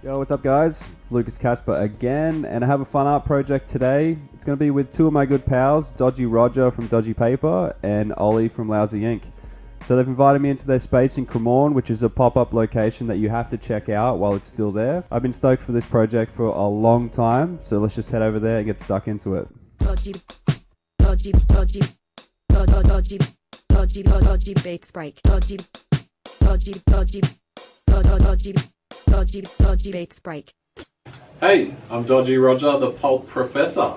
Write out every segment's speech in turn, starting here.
Yo, what's up guys? It's Lukas Kasper again, and I have a fun art project today. It's going to be with two of my good pals, Dodgy Roger from Dodgy Paper and Ollie from Lousy Ink. So they've invited me into their space in Cremorne, which is a pop-up location that you have to check out while it's still there. I've been stoked for this project for a long time, so let's just head over there and get stuck into it. Dodgy bait break. Dodgy bait break. Hey, I'm Dodgy Roger, the Pulp Professor,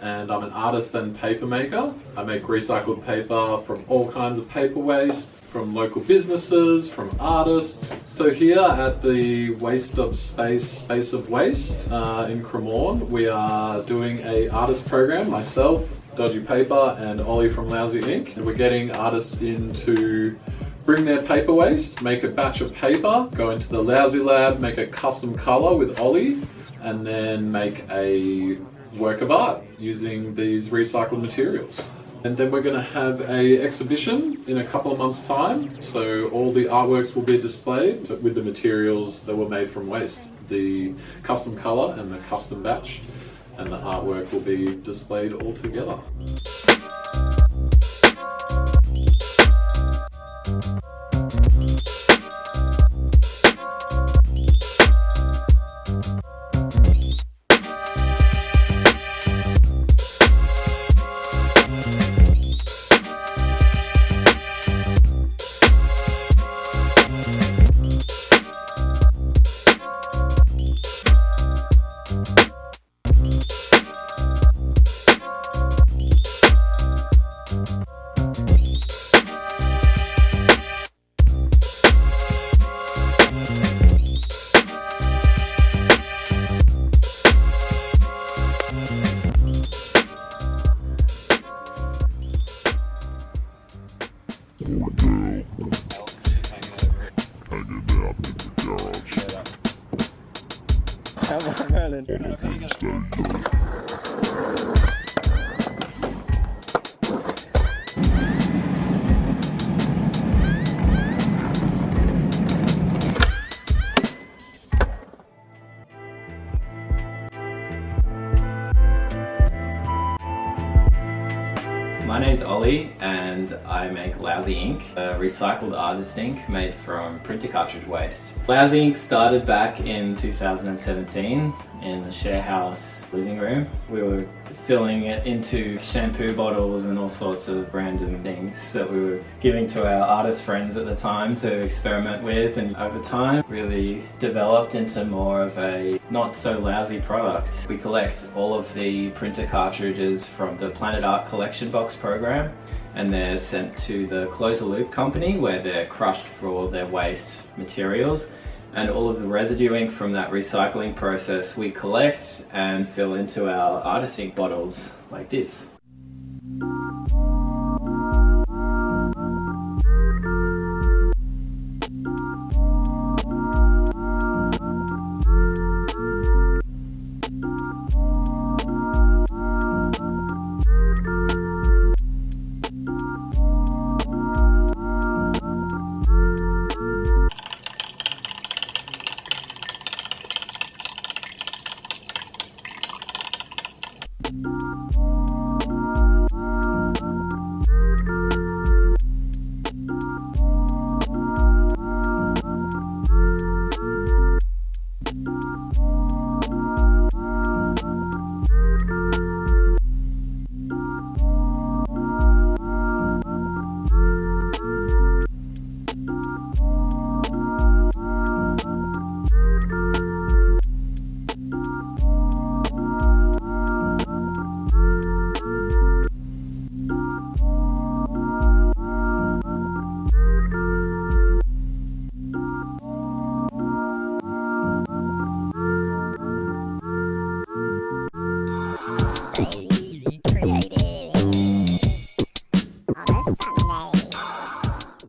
and I'm an artist and paper maker. I make recycled paper from all kinds of paper waste, from local businesses, from artists. So here at the Waste of Space of Waste in Cremorne, we are doing a artist program, myself, Dodgy Paper and Ollie from Lousy Ink. And we're getting artists in to bring their paper waste, make a batch of paper, go into the Lousy Lab, make a custom color with Ollie, and then make a work of art using these recycled materials. And then we're going to have an exhibition in a couple of months' time, so all the artworks will be displayed with the materials that were made from waste. The custom color and the custom batch and the artwork will be displayed all together. My name's Ollie and I make Lousy Ink, a recycled artist ink made from printer cartridge waste. Lousy Ink started back in 2017 in the share house living room. We were filling it into shampoo bottles and all sorts of random things that we were giving to our artist friends at the time to experiment with, and over time really developed into more of a not so lousy product. We collect all of the printer cartridges from the Planet Art collection box program, and they're sent to the Close the Loop company where they're crushed for all their waste materials, and all of the residue ink from that recycling process we collect and fill into our artist ink bottles like this.